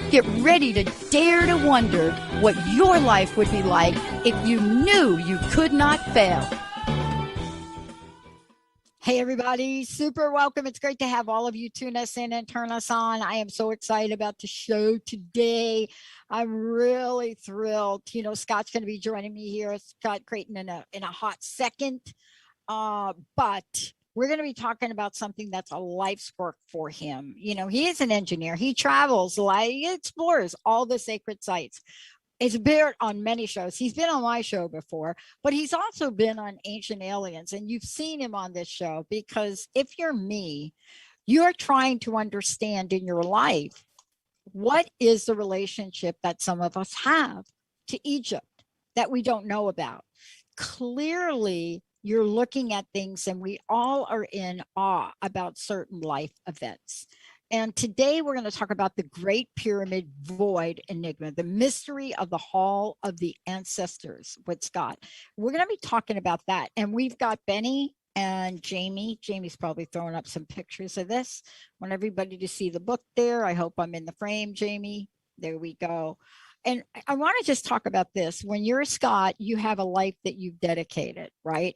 Get ready to dare to wonder what your life would be like if you knew you could not fail. Hey, everybody. Super welcome. It's great to have all of you tune us in and turn us on. I am so excited about the show today. I'm really thrilled. You know, Scott's going to be joining me here. Scott Creighton in a hot second. But we're going to be talking about something that's a life's work for him. You know, he is an engineer. He travels, he explores all the sacred sites. He's been on many shows. He's been on my show before, but he's also been on Ancient Aliens. And you've seen him on this show because if you're me, you're trying to understand in your life, what is the relationship that some of us have to Egypt that we don't know about? Clearly, you're looking at things and we all are in awe about certain life events. And today we're going to talk about the Great Pyramid Void Enigma, the mystery of the Hall of the Ancestors with Scott. We're going to be talking about that. And we've got Benny and Jamie. Jamie's probably throwing up some pictures of this. I want everybody to see the book there. I hope I'm in the frame, Jamie. There we go. And I want to just talk about this. When you're Scott, you have a life that you've dedicated, right?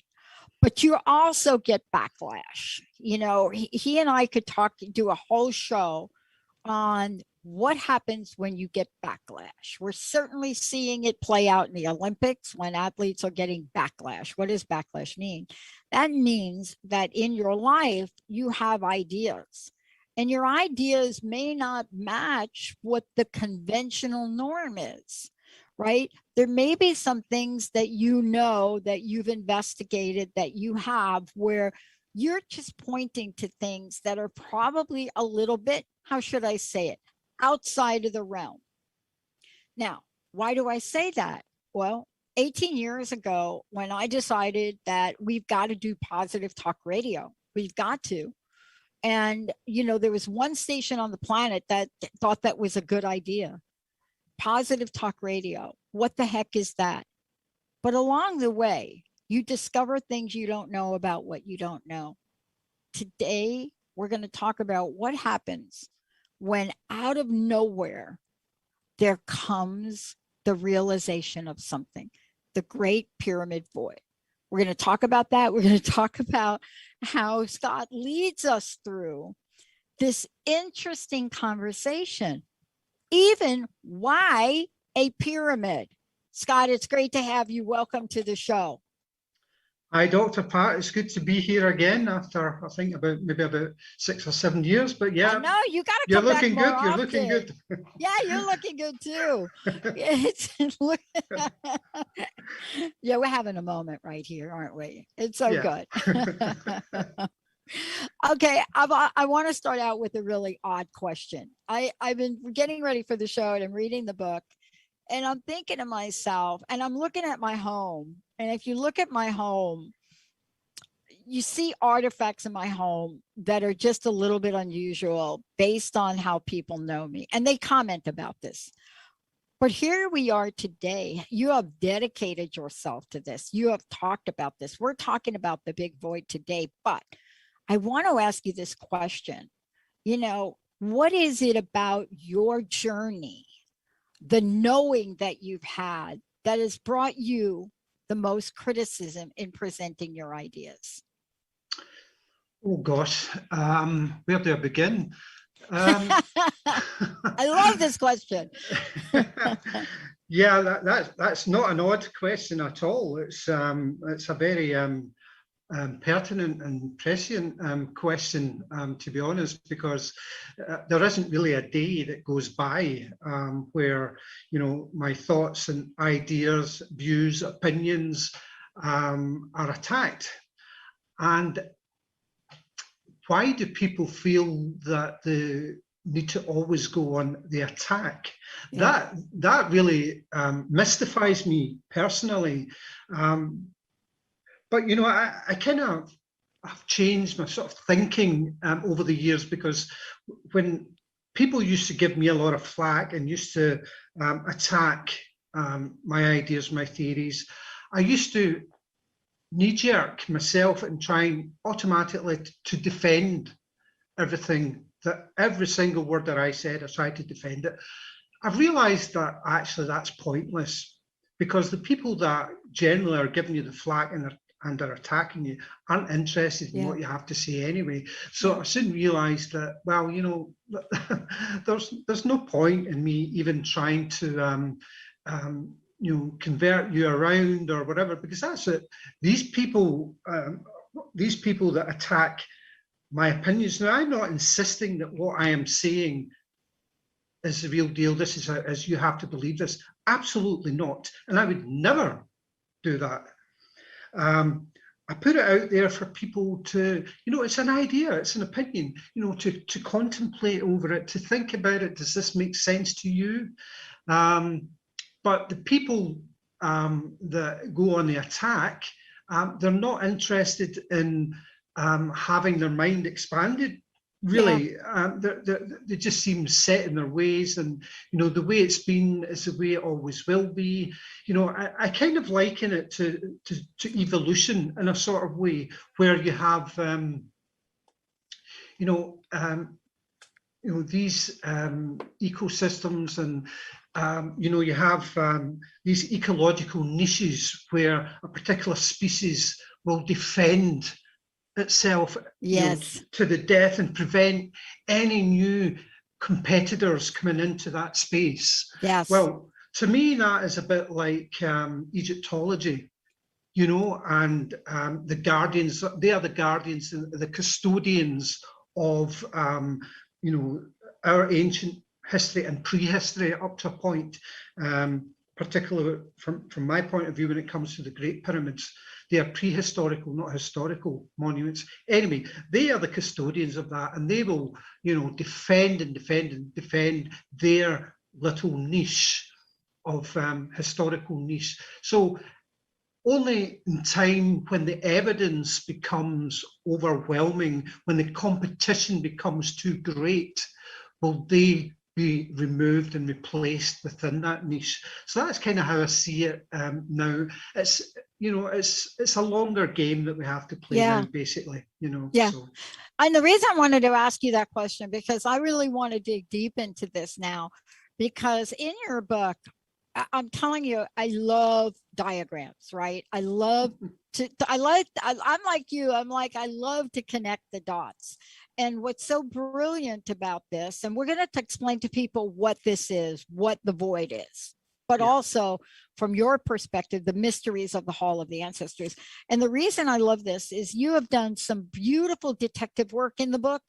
But you also get backlash. You know, he and I could do a whole show on what happens when you get backlash. We're certainly seeing it play out in the Olympics when athletes are getting backlash. What does backlash mean? That means that in your life, you have ideas. And your ideas may not match what the conventional norm is. Right? There may be some things that you know that you've investigated that you have where you're just pointing to things that are probably a little bit, how should I say it, outside of the realm. Now, why do I say that? Well, 18 years ago, when I decided that we've got to do positive talk radio, we've got to. And, you know, there was one station on the planet that thought that was a good idea. Positive talk radio. What the heck is that? But along the way, you discover things you don't know about what you don't know. Today, we're going to talk about what happens when out of nowhere, there comes the realization of something, the Great Pyramid Void. We're going to talk about that. We're going to talk about how Scott leads us through this interesting conversation. Even why a pyramid? Scott, it's great to have you. Welcome to the show. Hi, Dr. Pat. It's good to be here again after, I think, maybe about 6 or 7 years. But yeah, no, you got to you're come back looking more good. You're often. looking good. Yeah, you're looking good too. Yeah, we're having a moment right here, aren't we? It's so good. Okay, I want to start out with a really odd question. I've been getting ready for the show and I'm reading the book and I'm thinking to myself, and I'm looking at my home. And if you look at my home, you see artifacts in my home that are just a little bit unusual based on how people know me. And they comment about this. But here we are today. You have dedicated yourself to this. You have talked about this. We're talking about the big void today, but I want to ask you this question. You know, what is it about your journey, the knowing that you've had, that has brought you the most criticism in presenting your ideas? Oh, gosh. Where do I begin? I love this question. Yeah, that's not an odd question at all. It's a very pertinent and prescient question, to be honest, because there isn't really a day that goes by where, you know, my thoughts and ideas, views, opinions are attacked. And why do people feel that they need to always go on the attack? Yeah. That really mystifies me personally. But, you know, I kind of have changed my sort of thinking over the years, because when people used to give me a lot of flack and used to attack my ideas, my theories, I used to knee-jerk myself and trying automatically to defend everything, that every single word that I said, I tried to defend it. I've realized that actually that's pointless, because the people that generally are giving you the flak and are attacking you aren't interested in what you have to say anyway. So I soon realized that, well, you know, there's no point in me even trying to you know, convert you around or whatever, because that's it. These people that attack my opinions. Now, I'm not insisting that what I am saying is the real deal. This is as you have to believe this. Absolutely not. And I would never do that. I put it out there for people to, you know, it's an idea, it's an opinion, you know, to contemplate over it, to think about it. Does this make sense to you? But the people that go on the attack, they're not interested in having their mind expanded. Really, they just seem set in their ways, and you know, the way it's been is the way it always will be. You know, I kind of liken it to evolution in a sort of way, where you have these ecosystems, and you know, you have these ecological niches where a particular species will defend itself, you know, to the death, and prevent any new competitors coming into that space. Well, to me, that is a bit like Egyptology, you know, and the guardians. They are the guardians, the custodians of you know, our ancient history and prehistory up to a point. Particularly from my point of view, when it comes to the Great Pyramids, they are prehistorical, not historical monuments. Anyway, they are the custodians of that, and they will, you know, defend and defend and defend their little niche of historical niche. So only in time, when the evidence becomes overwhelming, when the competition becomes too great, will they be removed and replaced within that niche. So that's kind of how I see it now. It's, you know, it's a longer game that we have to play now, basically, you know. So. And the reason I wanted to ask you that question, because I really want to dig deep into this now, because in your book, I'm telling you, I love diagrams, right? I love to, I'm like you, I'm like, I love to connect the dots. And what's so brilliant about this, and we're going to explain to people what this is, what the void is, but also from your perspective, the mysteries of the Hall of the Ancestors. And the reason I love this is you have done some beautiful detective work in the book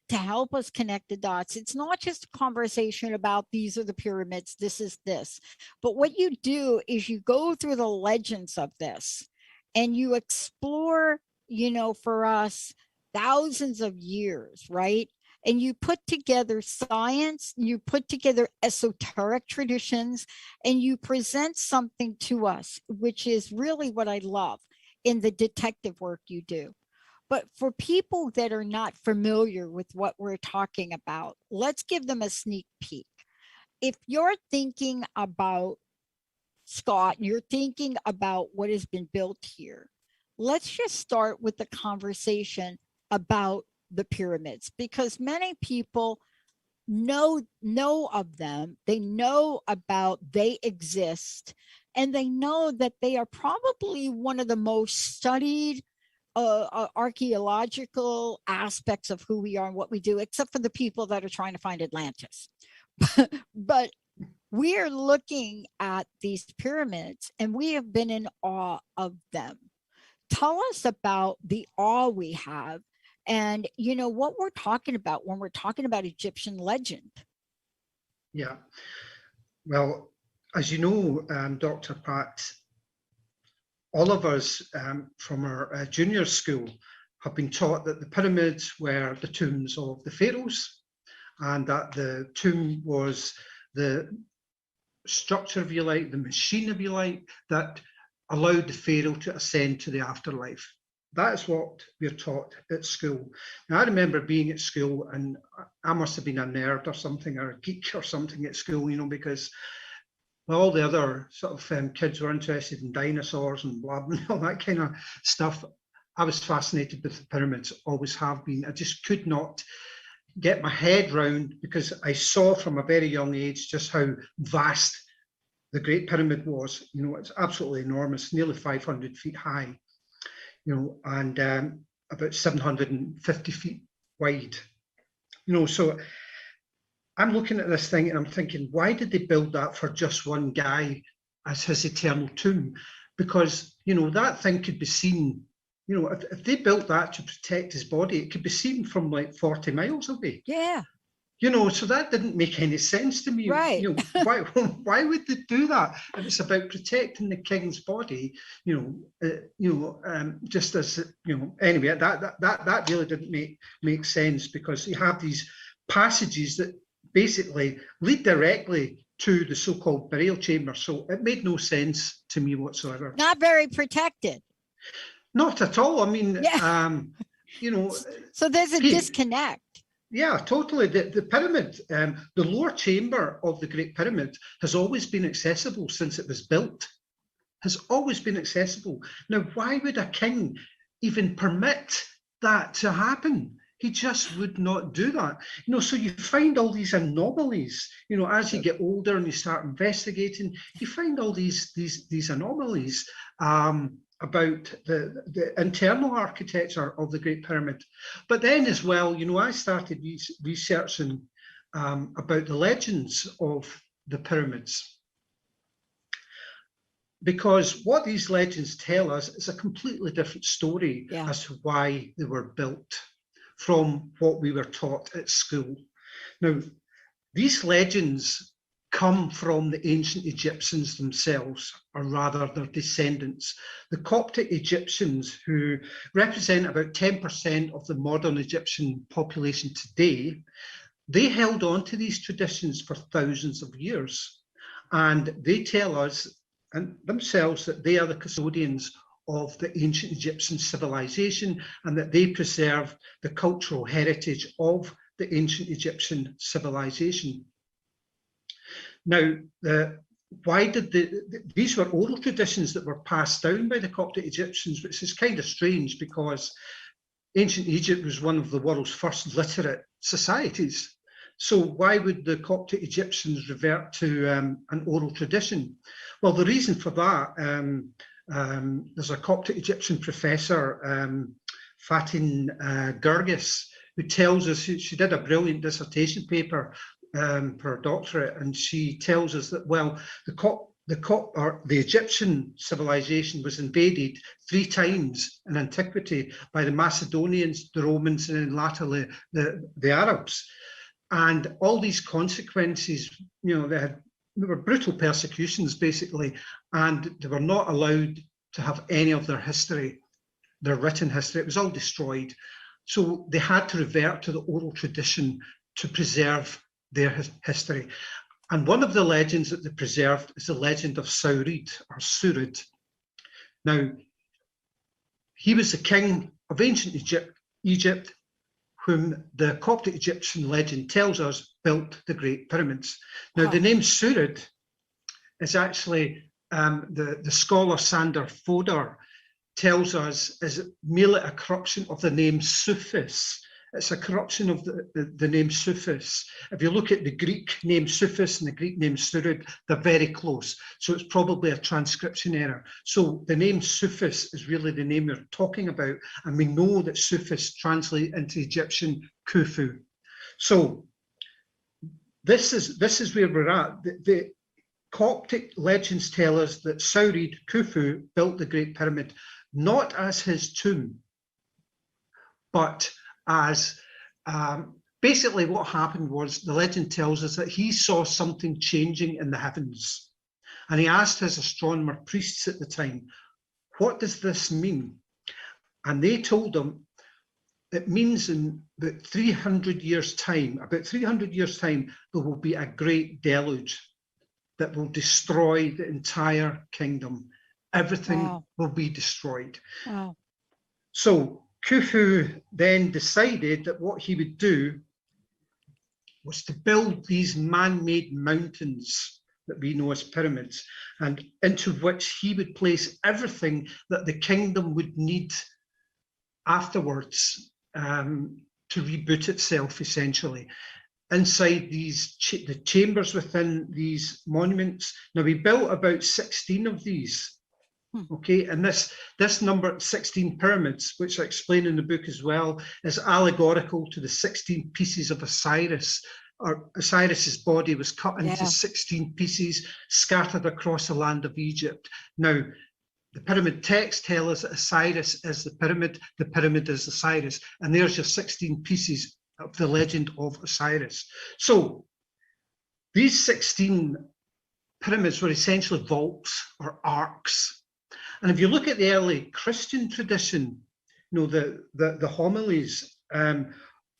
to help us connect the dots. It's not just a conversation about these are the pyramids, this is this, but what you do is you go through the legends of this and you explore, you know, for us, thousands of years, right? And you put together science, you put together esoteric traditions, and you present something to us, which is really what I love in the detective work you do. But for people that are not familiar with what we're talking about, let's give them a sneak peek. If you're thinking about Scott, you're thinking about what has been built here, let's just start with the conversation about the pyramids, because many people know of them. They know about they exist, and they know that they are probably one of the most studied archaeological aspects of who we are and what we do, except for the people that are trying to find Atlantis. But we are looking at these pyramids and we have been in awe of them. Tell us about the awe we have, and you know what we're talking about when we're talking about Egyptian legend. Yeah, well, as you know, Dr. Pat, all of us from our junior school have been taught that the pyramids were the tombs of the pharaohs, and that the tomb was the structure, if you like, the machine, if you like, that allowed the pharaoh to ascend to the afterlife. That is what we're taught at school. Now, I remember being at school, and I must have been a nerd or something, or a geek or something at school, you know, because all the other sort of kids were interested in dinosaurs and blah, blah, all that kind of stuff. I was fascinated with the pyramids, always have been. I just could not get my head round, because I saw from a very young age just how vast the Great Pyramid was. You know, it's absolutely enormous, nearly 500 feet high, you know, and about 750 feet wide. You know, so I'm looking at this thing and I'm thinking, why did they build that for just one guy as his eternal tomb? Because, you know, that thing could be seen, you know, if they built that to protect his body, it could be seen from like 40 miles away. Yeah. You know, so that didn't make any sense to me. Right. You know, why would they do that if it's about protecting the king's body? Just as you know. Anyway, that really didn't make sense, because you have these passages that basically lead directly to the so-called burial chamber. So it made no sense to me whatsoever. Not very protected. Not at all. I mean, Yeah. You know. So there's a disconnect. Yeah, totally. The pyramid, the lower chamber of the Great Pyramid has always been accessible since it was built. Has always been accessible. Now, why would a king even permit that to happen? He just would not do that. You know, so you find all these anomalies, you know, as you get older and you start investigating, you find all these anomalies about the internal architecture of the Great Pyramid. But then as well, you know, I started researching about the legends of the pyramids. Because what these legends tell us is a completely different story as to why they were built from what we were taught at school. Now, these legends come from the ancient Egyptians themselves, or rather their descendants. The Coptic Egyptians, who represent about 10% of the modern Egyptian population today, they held on to these traditions for thousands of years. And they tell us and themselves that they are the custodians of the ancient Egyptian civilization, and that they preserve the cultural heritage of the ancient Egyptian civilization. Now, why did these were oral traditions that were passed down by the Coptic Egyptians, which is kind of strange, because ancient Egypt was one of the world's first literate societies. So why would the Coptic Egyptians revert to an oral tradition? Well, the reason for that, there's a Coptic Egyptian professor, Fatin Gurgis, who tells us, she did a brilliant dissertation paper for her doctorate, and she tells us that, well, the Egyptian civilization was invaded 3 times in antiquity by the Macedonians, the Romans, and then latterly the Arabs. And all these consequences, you know, they were brutal persecutions, basically, and they were not allowed to have any of their history, their written history. It was all destroyed. So they had to revert to the oral tradition to preserve their history. And one of the legends that they preserved is the legend of Saurit, or Surit. Now, he was the king of ancient Egypt, whom the Coptic Egyptian legend tells us built the Great Pyramids. Now, the name Surit is actually, the scholar Sander Fodor tells us, is merely a corruption of the name Sufis. It's a corruption of the name Sufis. If you look at the Greek name Sufis and the Greek name Surit, they're very close. So it's probably a transcription error. So the name Sufis is really the name we're talking about. And we know that Sufis translate into Egyptian Khufu. So this is where we're at. The Coptic legends tell us that Saurit Khufu built the Great Pyramid, not as his tomb, but as basically what happened was, the legend tells us that he saw something changing in the heavens, and he asked his astronomer priests at the time, what does this mean? And they told him it means in about 300 years time, there will be a great deluge that will destroy the entire kingdom. Everything will be destroyed. Wow. So Khufu then decided that what he would do was to build these man-made mountains that we know as pyramids, and into which he would place everything that the kingdom would need afterwards. to reboot itself, essentially. Inside these the chambers within these monuments. Now, we built about 16 of these. Okay, and this number 16 pyramids, which I explain in the book as well, is allegorical to the 16 pieces of Osiris. Or Osiris's body was cut into 16 pieces, scattered across the land of Egypt. Now, the pyramid texts tell us that Osiris is the pyramid is Osiris, and there's your 16 pieces of the legend of Osiris. So these 16 pyramids were essentially vaults or arcs. And if you look at the early Christian tradition, you know, the homilies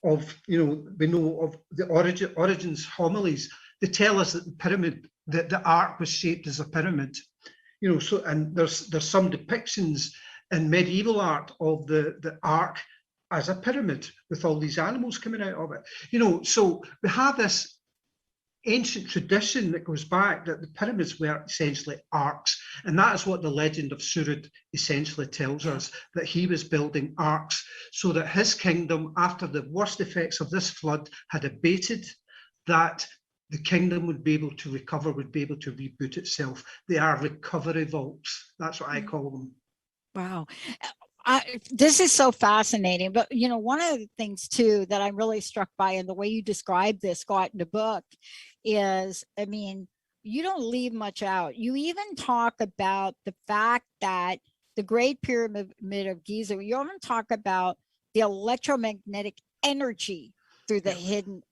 of, you know, we know of the Origen's homilies, they tell us that the pyramid, that the ark was shaped as a pyramid. You know, so, and there's some depictions in medieval art of the ark as a pyramid with all these animals coming out of it. You know, so we have this ancient tradition that goes back that the pyramids were essentially arcs, and that is what the legend of Surit essentially tells us, that he was building arcs so that his kingdom, after the worst effects of this flood had abated, that the kingdom would be able to recover, would be able to reboot itself. They are recovery vaults. That's what I call them. Wow. This is so fascinating. But, you know, one of the things, too, that I'm really struck by in the way you describe this, Scott, in the book is, I mean, you don't leave much out. You even talk about the fact that the Great Pyramid of Giza, you even talk about the electromagnetic energy through the hidden.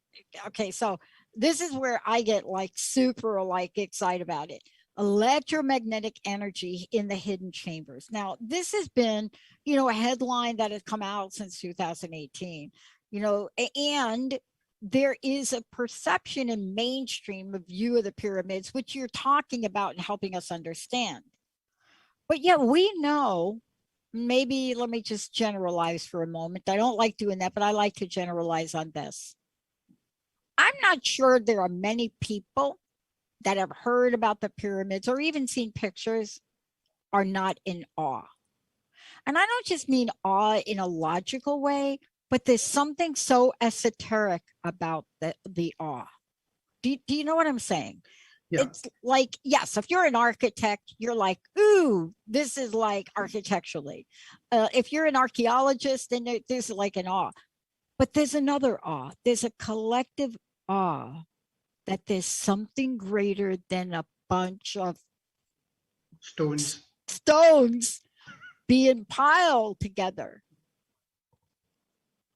Okay, so this is where I get like super like excited about it. Electromagnetic energy in the hidden chambers. Now, this has been, you know, a headline that has come out since 2018, you know, and there is a perception in mainstream of view of the pyramids, which you're talking about and helping us understand. But yet we know, maybe let me just generalize for a moment. I don't like doing that, but I like to generalize on this. I'm not sure there are many people that have heard about the pyramids or even seen pictures are not in awe. And I don't just mean awe in a logical way, but there's something so esoteric about the awe. Do you know what I'm saying? Yeah. It's like, yes, if you're an architect, you're like, ooh, this is like architecturally. If you're an archaeologist, then there's like an awe. But there's another awe. There's a collective awe that there's something greater than a bunch of stones being piled together.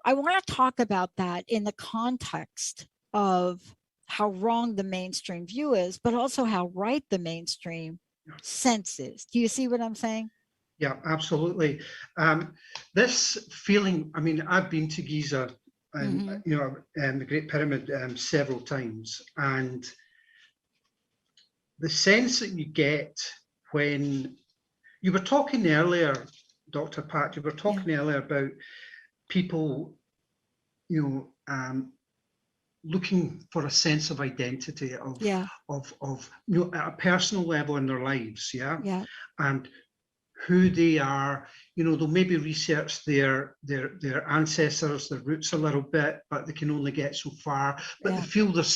I want to talk about that in the context of how wrong the mainstream view is, but also how right the mainstream sense is. Do you see what I'm saying? Yeah, absolutely. This feeling, I mean, I've been to Giza and you know, the Great Pyramid several times, and the sense that you get when you were talking earlier, Dr. Pat, you were talking earlier about people, you know, looking for a sense of identity of you know, at a personal level in their lives, and who they are. You know, they'll maybe research their ancestors, their roots a little bit, but they can only get so far. But they feel there's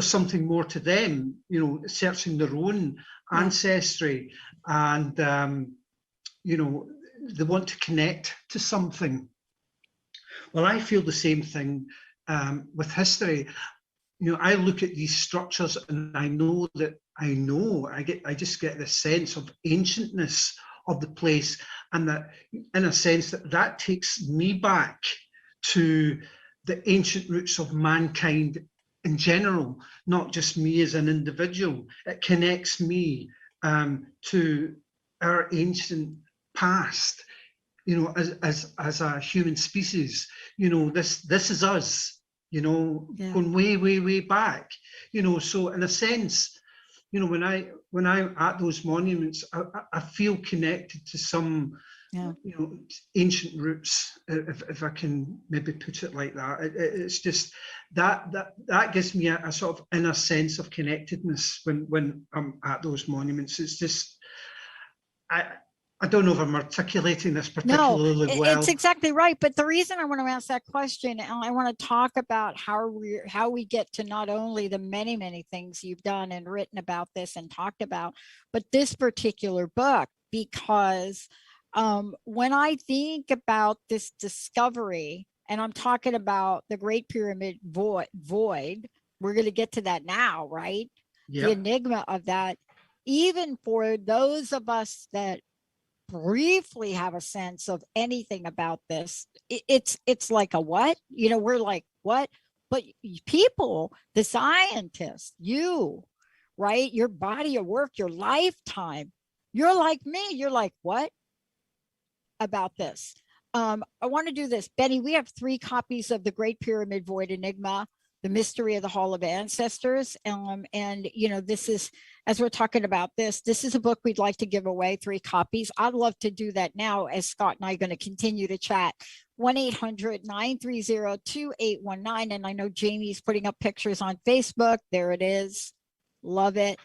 something more to them. You know, searching their own ancestry, and you know, they want to connect to something. Well, I feel the same thing with history. You know, I look at these structures and I just get this sense of ancientness of the place, and that in a sense that takes me back to the ancient roots of mankind in general, not just me as an individual. It connects me to our ancient past, you know, as a human species. You know, this is us, you know, going way back, you know. So in a sense, you know, when I'm at those monuments, I feel connected to some, you know, ancient roots, if I can maybe put it like that. It's just that gives me a sort of inner sense of connectedness when I'm at those monuments. It's just, I don't know if I'm articulating this No, particularly well. it's exactly right. But the reason I want to ask that question, and I want to talk about how we get to not only the many, many things you've done and written about this and talked about, but this particular book, because when I think about this discovery, and I'm talking about the Great Pyramid void, we're going to get to that now, right? Yeah. The enigma of that, even for those of us that briefly have a sense of anything about this, it's like a what, we're like, what? But people, the scientists, you, right, your body of work, your lifetime, you're like me, you're like, what about this? I want to do this, Benny. We have 3 copies of the Great Pyramid Void Enigma, the Mystery of the Hall of Ancestors. And this is, as we're talking about this is a book we'd like to give away 3 copies. I'd love to do that now, as Scott and I are going to continue to chat. 1-800-930-2819. And I know Jamie's putting up pictures on Facebook. There it is. Love it.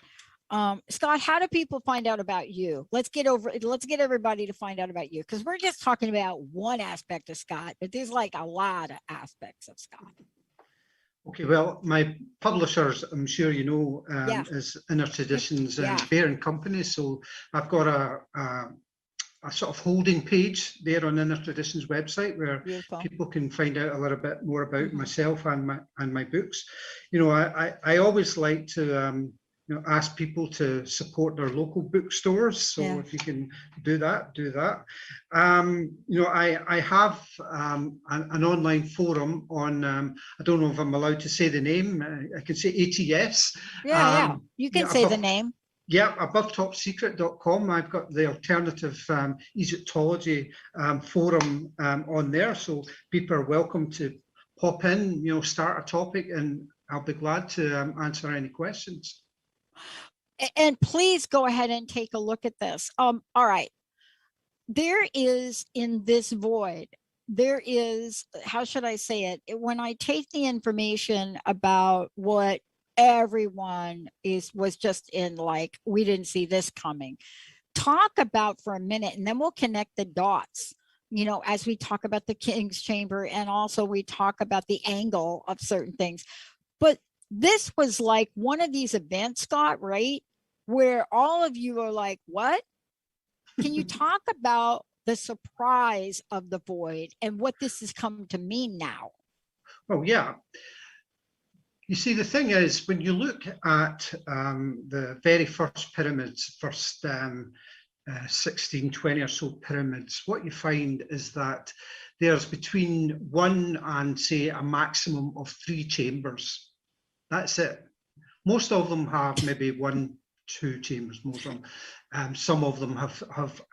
Scott, how do people find out about you? Let's get everybody to find out about you, because we're just talking about one aspect of Scott, but there's like a lot of aspects of Scott. Okay, well, my publishers, I'm sure you know, is Inner Traditions and Bear and Company. So I've got a sort of holding page there on Inner Traditions website where people can find out a little bit more about myself and my books. I always like to ask people to support their local bookstores. So if you can do that, do that. I have an online forum on, I don't know if I'm allowed to say the name. I can say ATS. You can say the name. Yeah, abovetopsecret.com. I've got the alternative Egyptology forum on there. So people are welcome to pop in, start a topic, and I'll be glad to answer any questions. And please go ahead and take a look at this. All right. There is, in this void, there is, how should I say it? When I take the information about what everyone was just in, like, we didn't see this coming, talk about for a minute, and then we'll connect the dots, as we talk about the King's Chamber, and also we talk about the angle of certain things. But this was like one of these events, Scott, right, where all of you are like, what? Can you talk about the surprise of the void and what this has come to mean now? Oh, yeah. You see, the thing is, when you look at the very first pyramids, first 16, 20 or so pyramids, what you find is that there's between 1 and, say, a maximum of 3 chambers. That's it. Most of them have maybe 1, 2 chambers, most of them. Some of them have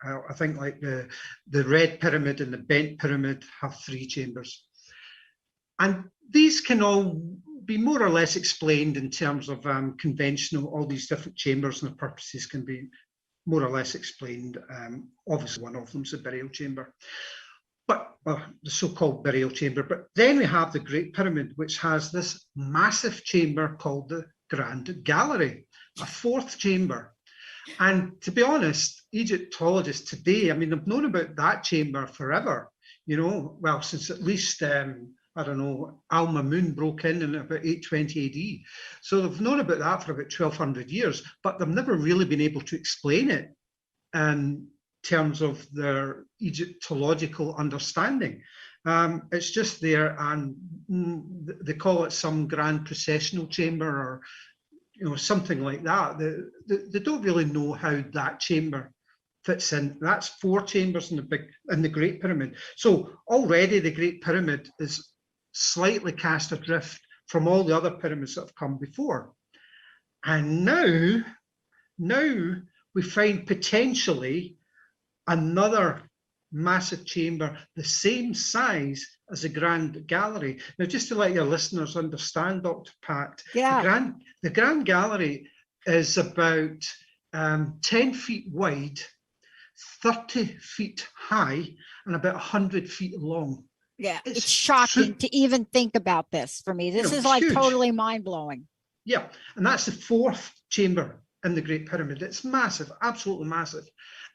I think, like the Red Pyramid and the Bent Pyramid have 3 chambers. And these can all be more or less explained in terms of conventional, all these different chambers and the purposes can be more or less explained. Obviously, one of them is the burial chamber, but the so-called burial chamber. But then we have the Great Pyramid, which has this massive chamber called the Grand Gallery, a 4th chamber. And to be honest, Egyptologists today, I mean, they've known about that chamber forever, well, since at least, I don't know, Al-Mamun broke in about 820 AD. So they've known about that for about 1200 years, but they've never really been able to explain it in terms of their Egyptological understanding. It's just there, and they call it some grand processional chamber, or something like that. They don't really know how that chamber fits in. That's 4 chambers in the Great Pyramid. So already the Great Pyramid is slightly cast adrift from all the other pyramids that have come before. And now we find potentially another massive chamber the same size as the Grand Gallery. Now, just to let your listeners understand, Dr. Pat, the Grand Gallery is about 10 feet wide, 30 feet high, and about 100 feet long. Yeah, it's shocking to even think about this for me. This is like huge. Totally mind-blowing. Yeah, and that's the 4th chamber. in the Great Pyramid. It's massive, absolutely massive.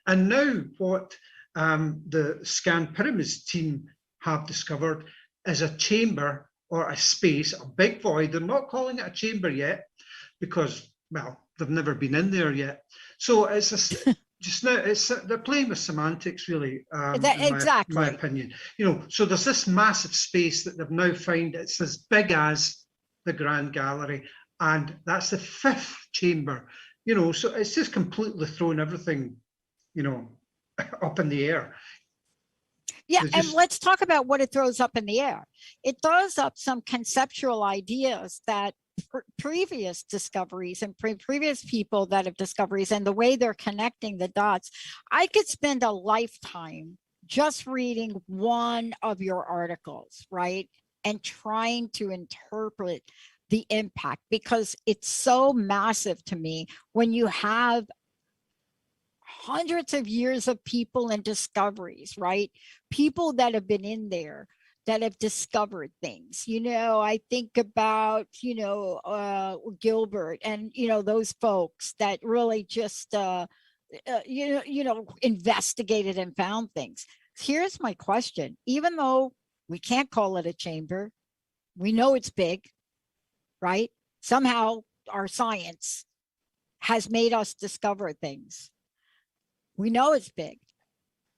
And now what the Scan Pyramids team have discovered is a chamber or a space, a big void. They're not calling it a chamber yet because, well, they've never been in there yet. So it's just now they're playing with semantics, really. Exactly. My opinion. So there's this massive space that they've now found. It's as big as the Grand Gallery, and that's the 5th chamber. So it's just completely thrown everything, up in the air. Yeah, and let's talk about what it throws up in the air. It throws up some conceptual ideas that previous discoveries and previous people that have discoveries and the way they're connecting the dots. I could spend a lifetime just reading one of your articles, right? And trying to interpret the impact, because it's so massive to me when you have hundreds of years of people and discoveries, right? People that have been in there that have discovered things. I think about, Gilbert and, those folks that really just, investigated and found things. Here's my question. Even though we can't call it a chamber, we know it's big, right? Somehow our science has made us discover things. We know it's big.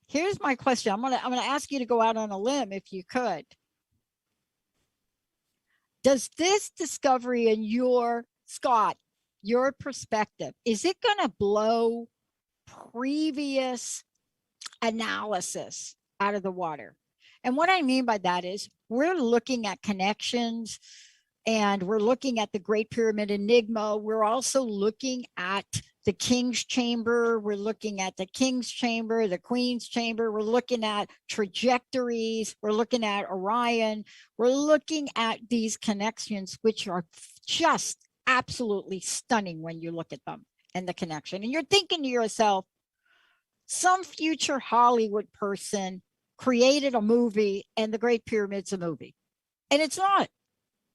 Here's my question. I'm gonna ask you to go out on a limb if you could. Does this discovery in your perspective, is it gonna blow previous analysis out of the water? And what I mean by that is we're looking at connections and we're looking at the Great Pyramid Enigma. We're also looking at the King's Chamber. We're looking at the King's Chamber, the Queen's Chamber. We're looking at trajectories. We're looking at Orion. We're looking at these connections, which are just absolutely stunning when you look at them and the connection. And you're thinking to yourself, some future Hollywood person created a movie and the Great Pyramid's a movie. And it's not.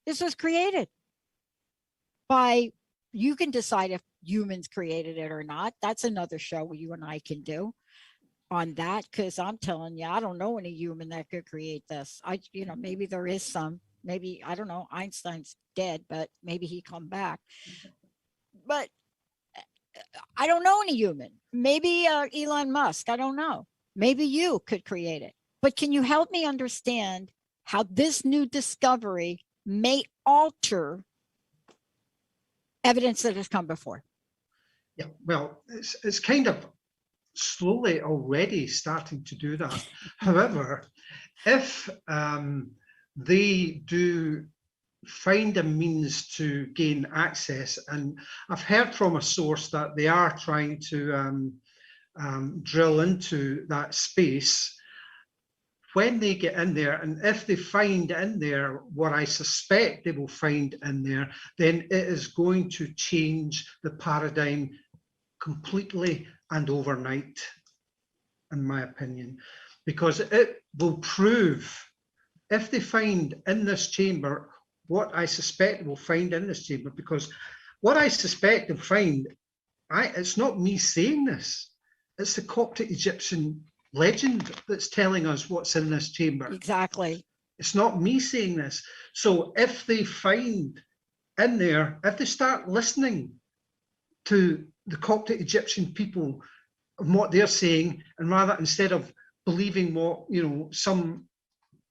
This was created by, you can decide if humans created it or not. That's another show you and I can do on that, because I'm telling you, I don't know any human that could create this. Maybe there is some, maybe, I don't know, Einstein's dead, but maybe he come back. But I don't know any human. Maybe Elon Musk, I don't know. Maybe you could create it. But can you help me understand how this new discovery may alter evidence that has come before? Yeah, well, it's kind of slowly already starting to do that. However, if they do find a means to gain access, and I've heard from a source that they are trying to drill into that space. When they get in there, and if they find in there what I suspect they will find in there, then it is going to change the paradigm completely and overnight, in my opinion, because it will prove, if they find in this chamber what I suspect they will find in this chamber, because what I suspect they'll find, it's not me saying this, it's the Coptic Egyptian legend that's telling us what's in this chamber. Exactly. It's not me saying this. So if they find in there, if they start listening to the Coptic Egyptian people and what they're saying, and rather, instead of believing what some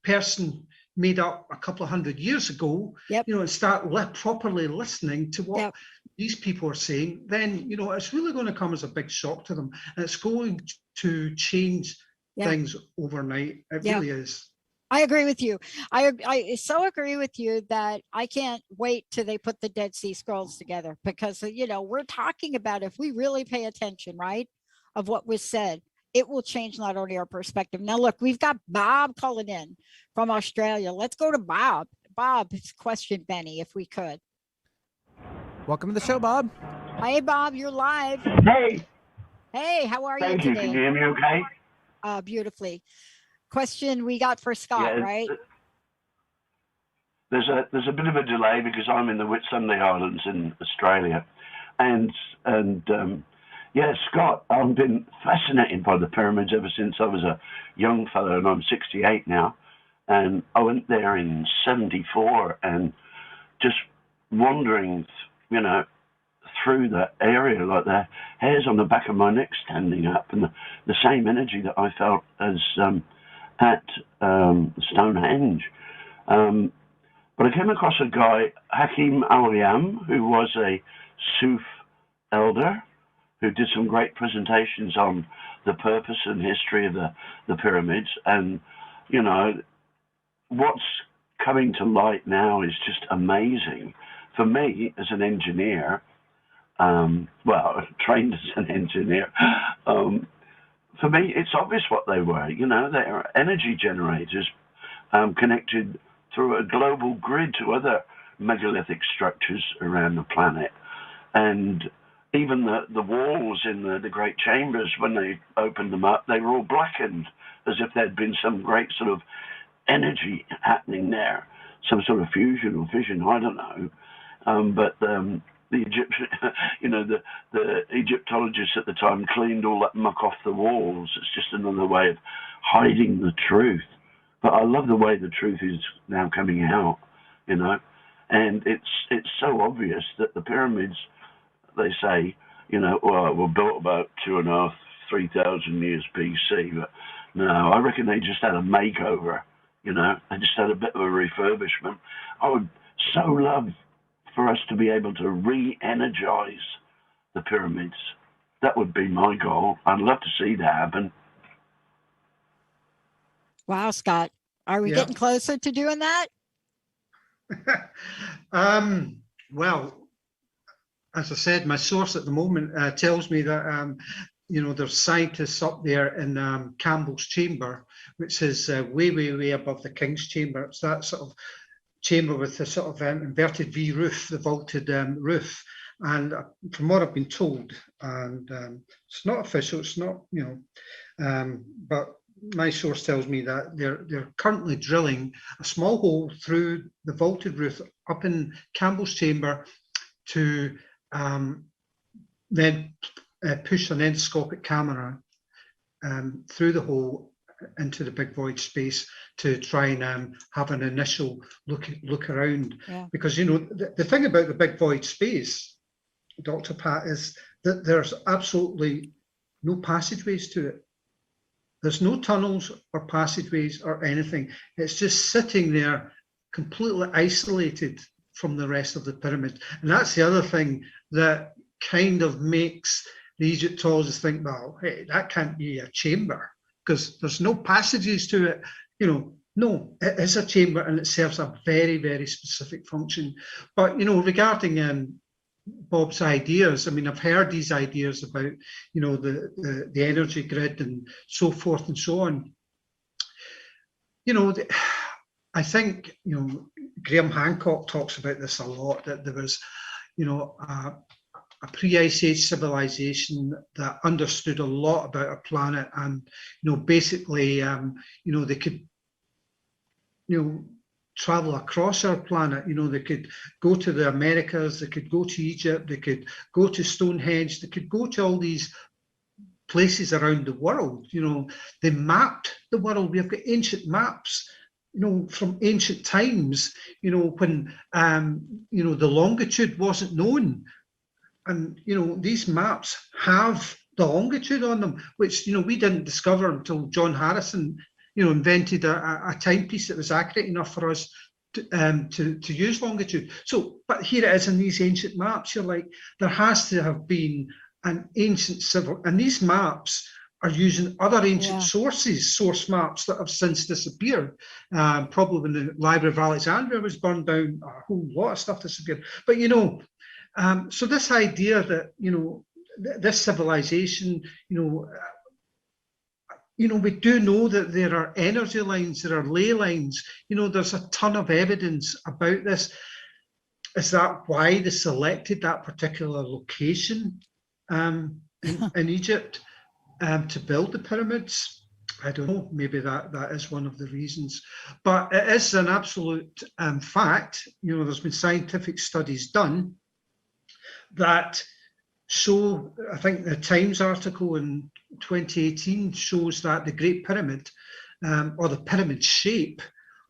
person made up a couple of hundred years ago, and start properly listening to what these people are saying, then it's really going to come as a big shock to them, and it's going to change things overnight. It really is. I agree with you. I so agree with you that I can't wait till they put the Dead Sea Scrolls together, because we're talking about, if we really pay attention, right, of what was said, it will change not only our perspective. Now, look, we've got Bob calling in from Australia. Let's go to Bob. Bob's question, Benny, if we could. Welcome to the show, Bob. Hi, Bob. You're live. Hey. Hey, how are Thank you you. today? Can you hear me okay? Beautifully. Question we got for Scott, right? There's a bit of a delay because I'm in the Whitsunday Islands in Australia. And yeah, Scott, I've been fascinated by the pyramids ever since I was a young fellow, and I'm 68 now. And I went there in '74, and just wandering, through that area, like the hairs on the back of my neck standing up, and the same energy that I felt as at Stonehenge. But I came across a guy, Hakim Al-Yam, who was a Suf elder, who did some great presentations on the purpose and history of the pyramids. And, what's coming to light now is just amazing. For me, as an engineer, trained as an engineer, for me, it's obvious what they were. They're energy generators connected through a global grid to other megalithic structures around the planet. And even the walls in the great chambers, when they opened them up, they were all blackened, as if there'd been some great sort of energy happening there, some sort of fusion or fission, I don't know. But the Egyptian, the Egyptologists at the time cleaned all that muck off the walls. It's just another way of hiding the truth. But I love the way the truth is now coming out, and it's so obvious that the pyramids, they say, were built about 2,500, 3,000 years BC. But no, I reckon they just had a makeover. They just had a bit of a refurbishment. I would so love for us to be able to re-energize the pyramids. That would be my goal. I'd love to see that happen. Wow, Scott, are we getting closer to doing that? Well, as I said, my source at the moment tells me that there's scientists up there in Campbell's chamber, which is way above the King's chamber. It's that sort of chamber with the sort of inverted V roof, the vaulted roof. And from what I've been told, and it's not official, it's not, but my source tells me that they're currently drilling a small hole through the vaulted roof up in Campbell's chamber to then push an endoscopic camera through the hole into the big void space to try and have an initial look around. Yeah. Because the thing about the big void space, Dr. Pat, is that there's absolutely no passageways to it. There's no tunnels or passageways or anything. It's just sitting there completely isolated from the rest of the pyramid. And that's the other thing that kind of makes the Egyptologists think, well, hey, that can't be a chamber because there's no passages to it. No, it is a chamber and it serves a very, very specific function. But, regarding Bob's ideas, I mean, I've heard these ideas about, the energy grid and so forth and so on. I think, Graham Hancock talks about this a lot, that there was, a pre-Ice Age civilization that understood a lot about our planet, and basically they could travel across our planet. They could go to the Americas, they could go to Egypt, they could go to Stonehenge, they could go to all these places around the world. They mapped the world. We have got ancient maps from ancient times, when the longitude wasn't known. And, these maps have the longitude on them, which, we didn't discover until John Harrison, invented a timepiece that was accurate enough for us to use longitude. So, but here it is in these ancient maps. You're like, there has to have been an ancient civil, and these maps are using other ancient source maps that have since disappeared. Probably when the Library of Alexandria was burned down, a whole lot of stuff disappeared. But, so this idea that, this civilization, we do know that there are energy lines, there are ley lines, there's a ton of evidence about this. Is that why they selected that particular location in Egypt to build the pyramids? I don't know, maybe that is one of the reasons. But it is an absolute fact, there's been scientific studies done that show, I think the Times article in 2018 shows that the Great Pyramid, or the pyramid shape,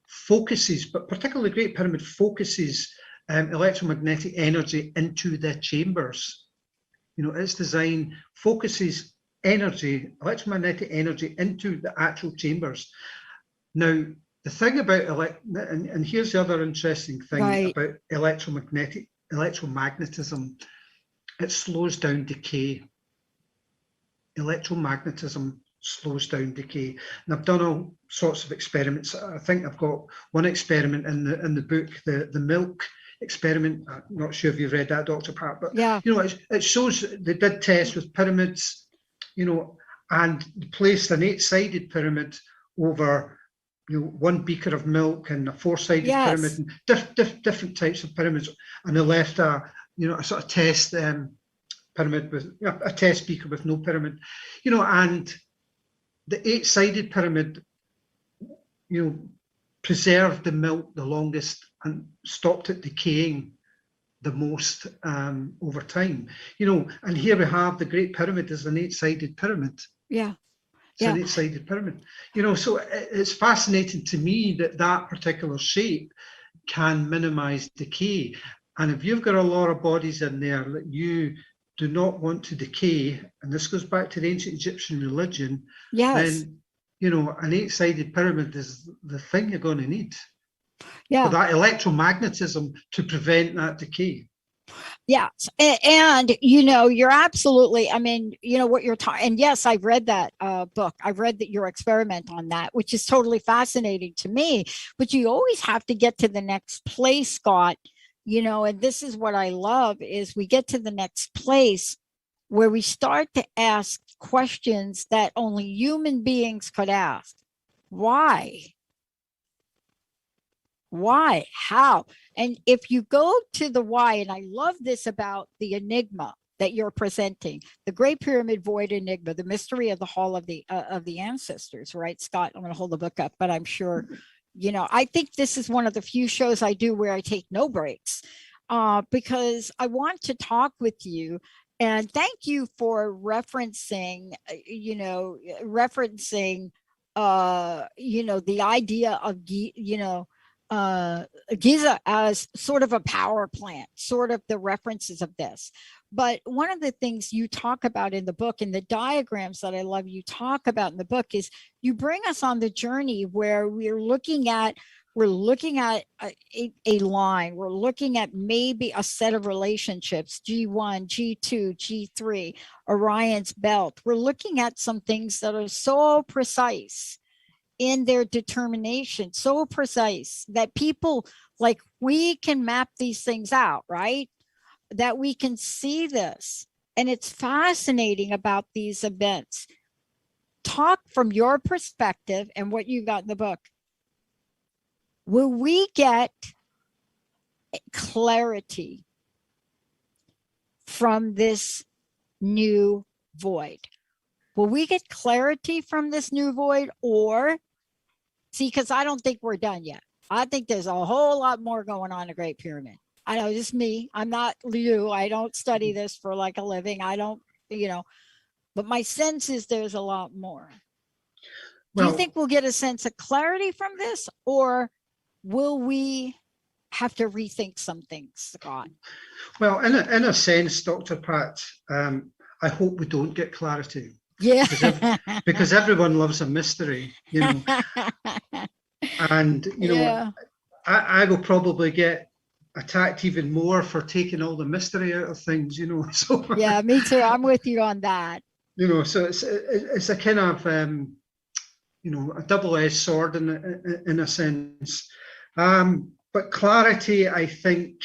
focuses, but particularly the Great Pyramid focuses electromagnetic energy into the chambers. You know, its design focuses energy, electromagnetic energy, into the actual chambers. Now, the thing about and here's the other interesting thing about electromagnetism, it slows down decay. Electromagnetism slows down decay. And I've done all sorts of experiments. I think I've got one experiment in the book, the milk experiment. I'm not sure if you've read that, Dr. Pat, but yeah, you know, it shows they did tests with pyramids, you know, and placed an 8-sided pyramid over, you know, one beaker of milk and a 4-sided pyramid, and different types of pyramids, and they left a, you know, a sort of test pyramid with a test beaker with no pyramid, you know, and the 8-sided pyramid, you know, preserved the milk the longest and stopped it decaying the most over time, you know. And here we have the Great Pyramid as an 8-sided pyramid. Yeah. It's an 8-sided pyramid, you know. So it's fascinating to me that that particular shape can minimize decay. And if you've got a lot of bodies in there that you do not want to decay, and this goes back to the ancient Egyptian religion, then, you know, an 8-sided pyramid is the thing you're going to need. For that electromagnetism to prevent that decay. Yes. And, you know, you're absolutely, I mean, you know, what you're talking, and yes, I've read that book. I've read your experiment on that, which is totally fascinating to me. But you always have to get to the next place, Scott, you know, and this is what I love, is we get to the next place where we start to ask questions that only human beings could ask. Why? Why? How? And if you go to the why, and I love this about the Enigma that you're presenting, the Great Pyramid Void Enigma, the mystery of the Hall of the Ancestors, right, Scott? I'm going to hold the book up, but I'm sure, you know, I think this is one of the few shows I do where I take no breaks, because I want to talk with you. And thank you for referencing, you know, the idea of, you know, Giza as sort of a power plant, sort of the references of this. But one of the things you talk about in the book, and the diagrams that I love you talk about in the book, is you bring us on the journey where we're looking at a line, we're looking at maybe a set of relationships, G1, G2, G3, Orion's belt. We're looking at some things that are so precise in their determination, so precise that people, like, we can map these things out, right? That we can see this. And it's fascinating about these events. Talk from your perspective and what you got in the book. Will we get clarity from this new void? Will we get clarity from this new void? Or, see, because I don't think we're done yet. I think there's a whole lot more going on in the Great Pyramid. I know, just me. I'm not you. I don't study this for like a living. I don't, you know, but my sense is there's a lot more. Do you think we'll get a sense of clarity from this, or will we have to rethink some things, Scott? Well, in a sense, Dr. Pratt, I hope we don't get clarity. Yeah. Because everyone loves a mystery, you know. And, you know, I will probably get attacked even more for taking all the mystery out of things, you know. So yeah, me too. I'm with you on that. You know, so it's a kind of you know, a double-edged sword in a sense. But clarity, I think,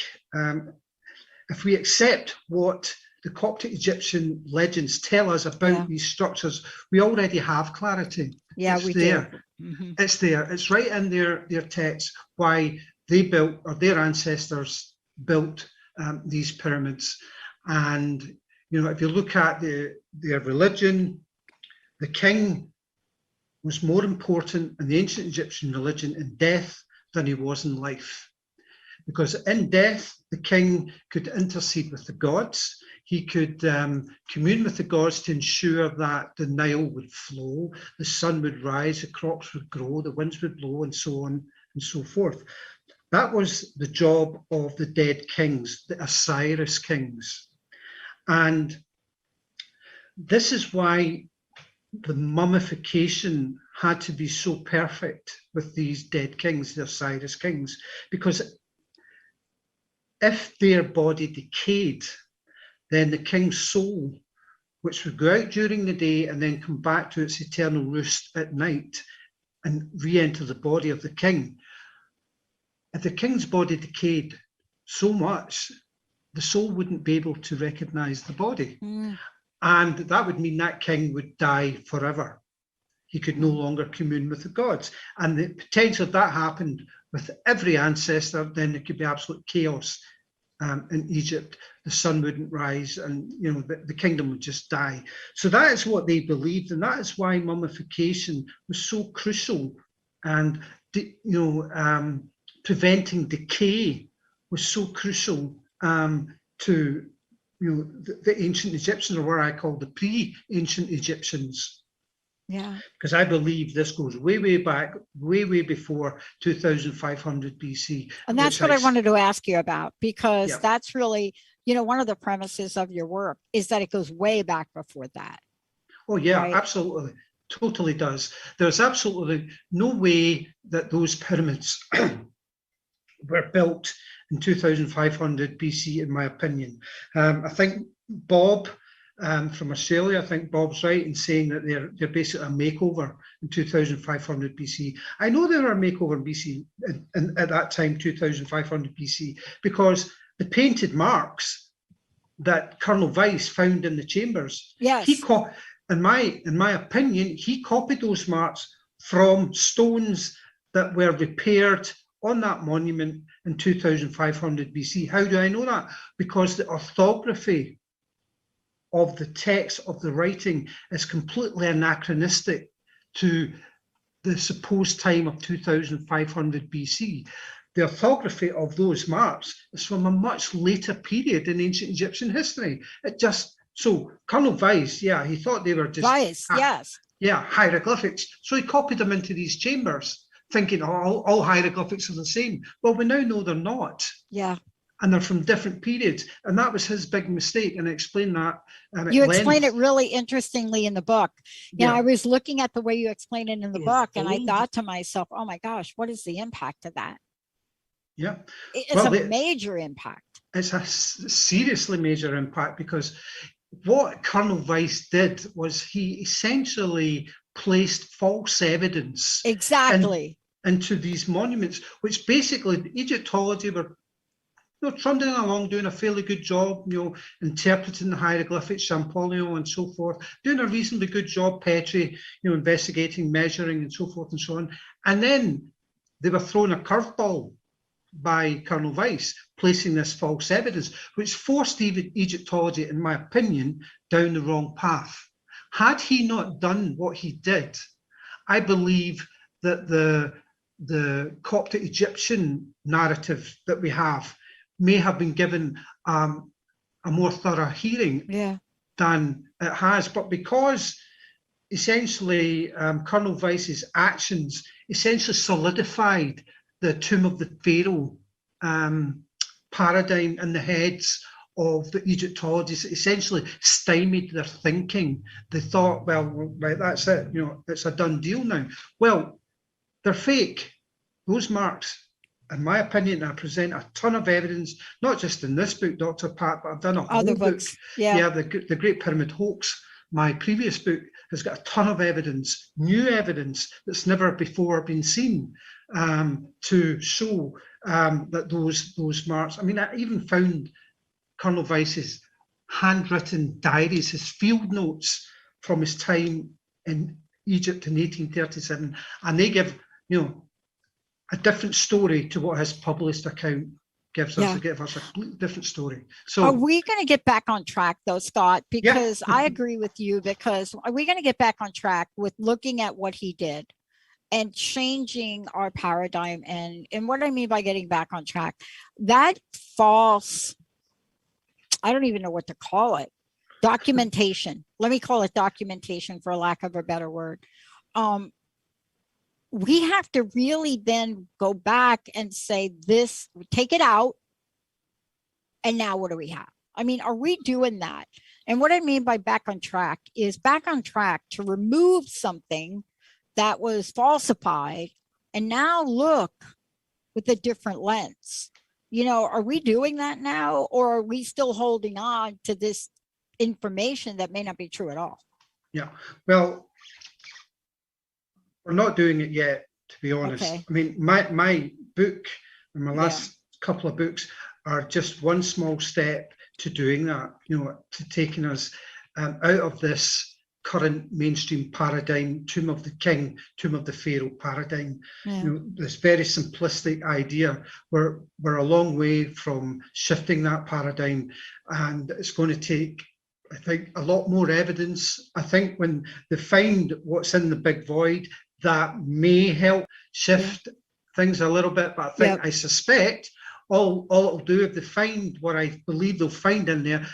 if we accept what the Coptic Egyptian legends tell us about these structures, we already have clarity. Yeah, we do. Mm-hmm. It's there. It's right in their text why they built, or their ancestors built, these pyramids. And, you know, if you look at their religion, the king was more important in the ancient Egyptian religion in death than he was in life. Because in death, the king could intercede with the gods. He could commune with the gods to ensure that the Nile would flow, the sun would rise, the crops would grow, the winds would blow, and so on and so forth. That was the job of the dead kings, the Osiris kings. And this is why the mummification had to be so perfect with these dead kings, the Osiris kings, because if their body decayed, then the king's soul, which would go out during the day and then come back to its eternal roost at night and re-enter the body of the king. If the king's body decayed so much, the soul wouldn't be able to recognize the body. And that would mean that king would die forever. He could no longer commune with the gods. And the potential of that happened with every ancestor, then there could be absolute chaos in Egypt. The sun wouldn't rise, and the kingdom would just die. So that is what they believed, and that is why mummification was so crucial. And preventing decay was so crucial to the ancient Egyptians, or what I call the pre-ancient Egyptians. Yeah. Because I believe this goes way, way back, way, way before 2500 BC. And that's what I wanted to ask you about, because that's really, one of the premises of your work is that it goes way back before that. Oh, yeah, right? Absolutely. Totally does. There's absolutely no way that those pyramids were built in 2500 BC, in my opinion. I think Bob from Australia, I think Bob's right in saying that they're basically a makeover in 2500 BC. I know they were a makeover in BC at that time, 2500 BC, because the painted marks that Colonel Weiss found in the chambers, yes, in my opinion, he copied those marks from stones that were repaired on that monument in 2500 BC. How do I know that? Because the orthography of the text of the writing is completely anachronistic to the supposed time of 2500 BC. The orthography of those marks is from a much later period in ancient Egyptian history. So Colonel Weiss, he thought they were just hieroglyphics. So he copied them into these chambers, thinking all hieroglyphics are the same. Well, we now know they're not. Yeah. And they're from different periods. And that was his big mistake. And I explained that. You explain it really interestingly in the book. I was looking at the way you explain it in the book, and I thought to myself, oh my gosh, what is the impact of that? Yeah. It's a major impact. It's a seriously major impact, because what Colonel Weiss did was he essentially placed false evidence into these monuments, which basically Egyptology were trundling along, doing a fairly good job, interpreting the hieroglyphics, Champollion and so forth, doing a reasonably good job, Petrie, investigating, measuring and so forth and so on. And then they were thrown a curveball by Colonel Weiss, placing this false evidence, which forced even Egyptology, in my opinion, down the wrong path. Had he not done what he did, I believe that the Coptic Egyptian narrative that we have may have been given a more thorough hearing than it has. But because essentially Colonel Weiss's actions essentially solidified the Tomb of the Pharaoh paradigm in the heads of the Egyptologists, essentially stymied their thinking. They thought, well, right, that's it, it's a done deal now. Well, they're fake. Those marks, in my opinion, I present a ton of evidence, not just in this book, Dr. Pat, but I've done a whole book. The Great Pyramid Hoax. My previous book has got a ton of evidence, new evidence that's never before been seen, to show that those marks. I mean, I even found Colonel Weiss's handwritten diaries, his field notes from his time in Egypt in 1837, and they give, a different story to what his published account gives us. They give us a completely different story. So are we going to get back on track though, Scott? Because I agree with you, because are we going to get back on track with looking at what he did and changing our paradigm? And what I mean by getting back on track, that false I don't even know what to call it. Documentation. Let me call it documentation for lack of a better word. We have to really then go back and say this, take it out. And now what do we have? I mean, are we doing that? And what I mean by back on track is back on track to remove something that was falsified and now look with a different lens. You know, are we doing that now, or are we still holding on to this information that may not be true at all? Yeah, well, we're not doing it yet, to be honest. Okay. I mean, my book and my last couple of books are just one small step to doing that, you know, to taking us out of this current mainstream paradigm, tomb of the king, tomb of the pharaoh paradigm. Yeah. You know, this very simplistic idea. We're a long way from shifting that paradigm, and it's going to take, I think, a lot more evidence. I think when they find what's in the big void, that may help shift things a little bit. But I think, I suspect all it'll do, if they find what I believe they'll find in there,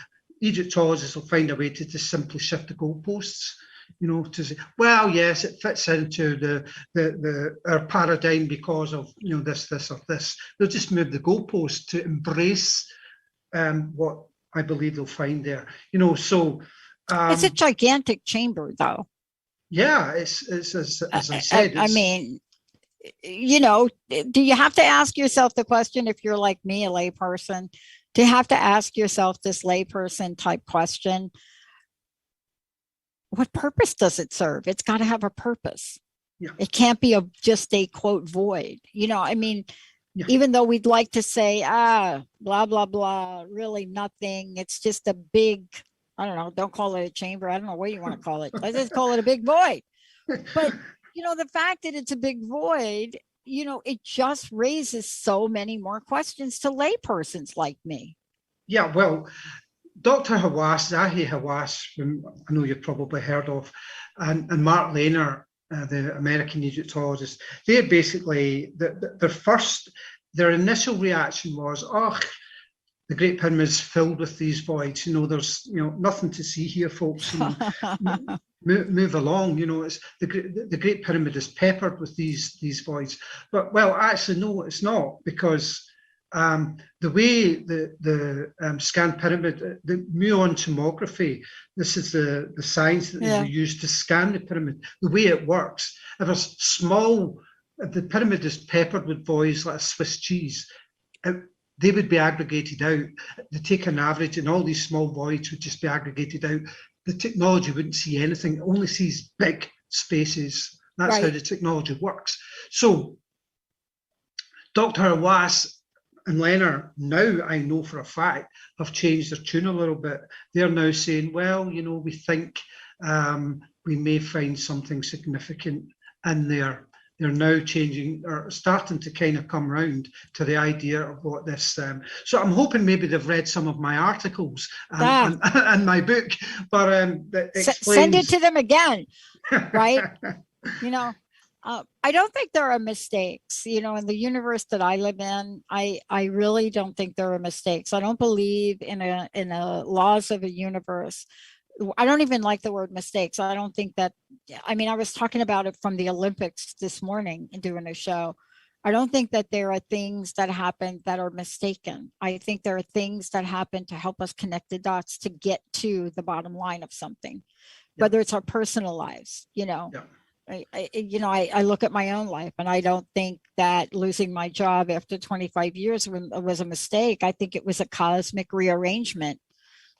Egyptologists will find a way to just simply shift the goalposts, you know, to say, well, yes, it fits into our paradigm because of, you know, this or this. They'll just move the goalpost to embrace what I believe they'll find there, you know. So it's a gigantic chamber, though. Yeah, it's as I said. I mean, you know, do you have to ask yourself the question, if you're like me, a layperson, do you have to ask yourself this layperson type question? What purpose does it serve? It's got to have a purpose. Yeah. It can't be just a quote void. You know, I mean, even though we'd like to say, blah, blah, blah, really nothing. It's just a big, I don't know, don't call it a chamber. I don't know what you want to call it. Let's just call it a big void. But, you know, the fact that it's a big void, you know, it just raises so many more questions to laypersons like me. Yeah, well, Dr. Hawass, Zahi Hawass, whom I know you've probably heard of, and Mark Lehner, the American Egyptologist, they basically, their initial reaction was, oh, the Great Pyramid's filled with these voids. You know, there's, you know, nothing to see here, folks. You know, move along. You know, it's the Great Pyramid is peppered with these voids. But well, actually, no, it's not, because the way the scan pyramid, the muon tomography, this is the science that they use to scan the pyramid. The way it works, if the pyramid is peppered with voids like a Swiss cheese, they would be aggregated out. They take an average, and all these small voids would just be aggregated out. The technology wouldn't see anything; it only sees big spaces. That's how the technology works. So, Dr. Hawass and Lehner, now I know for a fact, have changed their tune a little bit. They're now saying, well, you know, we think we may find something significant in there. They're now changing, or starting to kind of come round to the idea of what this. So I'm hoping maybe they've read some of my articles and my book, but that explains. Send it to them again, right? You know, I don't think there are mistakes. You know, in the universe that I live in, I really don't think there are mistakes. I don't believe in a laws of a universe. I don't even like the word mistakes. I don't think that, I mean, I was talking about it from the Olympics this morning and doing a show. I don't think that there are things that happen that are mistaken. I think there are things that happen to help us connect the dots to get to the bottom line of something, whether it's our personal lives, you know. I look at my own life, and I don't think that losing my job after 25 years was a mistake. I think it was a cosmic rearrangement,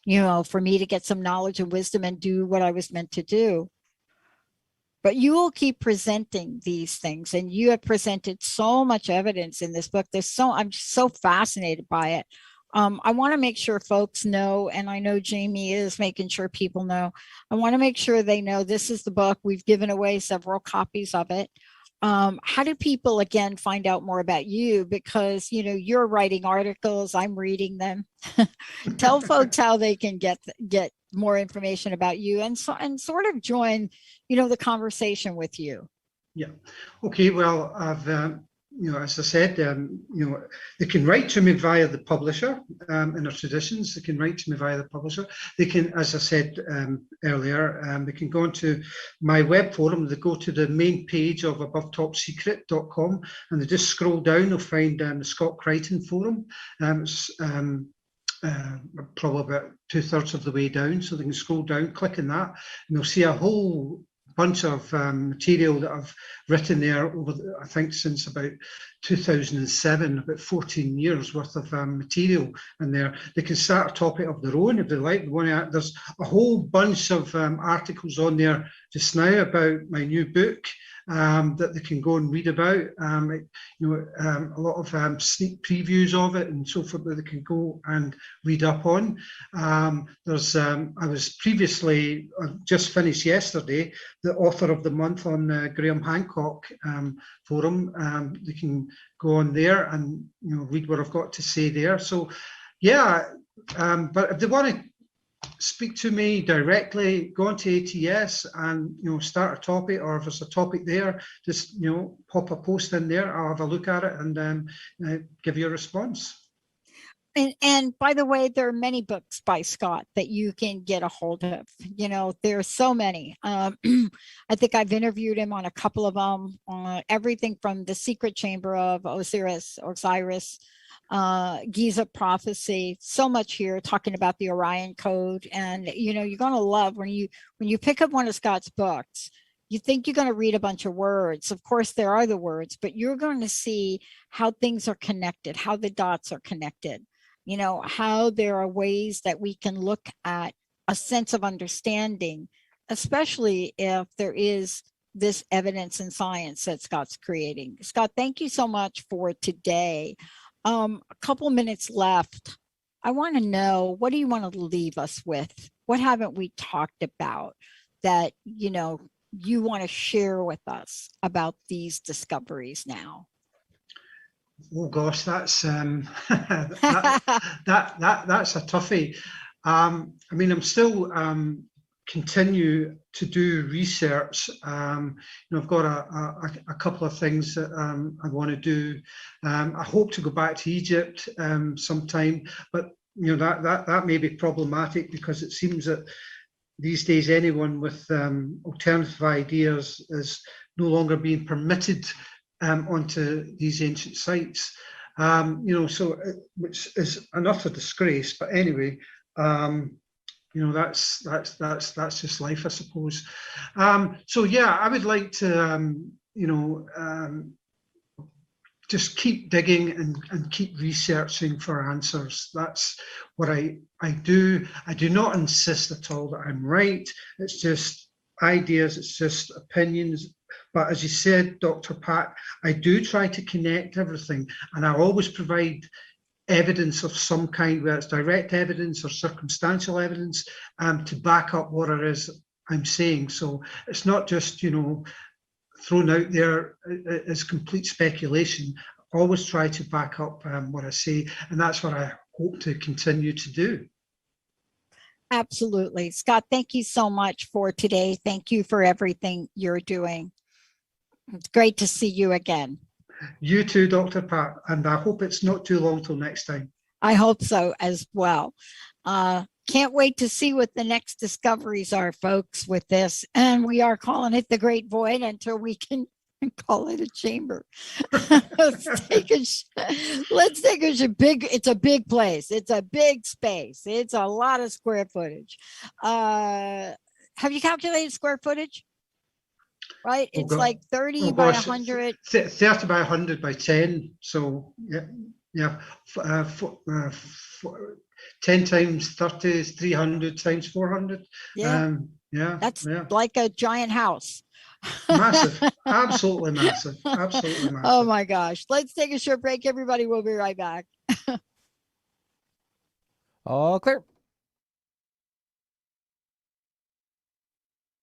you know, for me to get some knowledge and wisdom and do what I was meant to do. But you will keep presenting these things, and you have presented so much evidence in this book. I'm so fascinated by it. I want to make sure folks know, and I know Jamie is making sure people know. I want to make sure they know this is the book. We've given away several copies of it. How do people, again, find out more about you? Because, you know, you're writing articles, I'm reading them. Tell folks how they can get more information about you and sort of join, you know, the conversation with you. Yeah. Okay. Well, I've as I said, they can write to me via the publisher in our traditions. They can write to me via the publisher. They can, as I said earlier, they can go onto my web forum. They go to the main page of abovetopsecret.com and they just scroll down. They'll find the Scott Creighton forum. It's probably about 2/3 of the way down. So they can scroll down, click on that, and they'll see a whole bunch of material that I've written there over, I think, since about 2007, about 14 years worth of material in there. They can start a topic of their own if they like. There's a whole bunch of articles on there just now about my new book that they can go and read about. A lot of sneak previews of it and so forth that they can go and read up on. I was previously, just finished yesterday, the author of the month on Graham Hancock forum. They can go on there and read what I've got to say there. So yeah, but if they want to speak to me directly, go on to ATS and start a topic, or if there's a topic there, just pop a post in there. I'll have a look at it and give you a response. And by the way, there are many books by Scott that you can get a hold of. There's so many. I think I've interviewed him on a couple of them, everything from The Secret Chamber of Osiris, Giza Prophecy, so much here talking about the Orion Code. And you're going to love when you pick up one of Scott's books. You think you're going to read a bunch of words. Of course, there are the words, but you're going to see how things are connected, how the dots are connected, how there are ways that we can look at a sense of understanding, especially if there is this evidence in science that Scott's creating. Scott, thank you so much for today. A couple minutes left. I want to know, what do you want to leave us with? What haven't we talked about that, you want to share with us about these discoveries now? Oh gosh, that's that's a toughie. I'm still continue to do research. I've got a couple of things that I want to do. I hope to go back to Egypt sometime, but that may be problematic because it seems that these days anyone with alternative ideas is no longer being permitted onto these ancient sites. So which is an utter disgrace. But anyway. That's just life, I suppose. So yeah, I would like to just keep digging and keep researching for answers. That's what I do. I do not insist at all that I'm right. It's just ideas, it's just opinions. But as you said, Dr. Pat, I do try to connect everything, and I always provide evidence of some kind, whether it's direct evidence or circumstantial evidence, to back up what it is I'm saying. So it's not just, thrown out there as complete speculation. I always try to back up what I say, and that's what I hope to continue to do. Absolutely. Scott, thank you so much for today. Thank you for everything you're doing. It's great to see you again. You too, Dr. Pat, and I hope it's not too long till next time. I hope so as well. Can't wait to see what the next discoveries are, folks, with this. And we are calling it the Great Void until we can call it a chamber. It's a big place. It's a big space. It's a lot of square footage. Have you calculated square footage? Right, it's like 30 by 100. 30 by 100 by 10. So yeah, 10 times 30 is 300 times 400. Yeah, that's like a giant house. Massive, absolutely massive, absolutely massive. Oh my gosh! Let's take a short break, everybody. We'll be right back. All clear.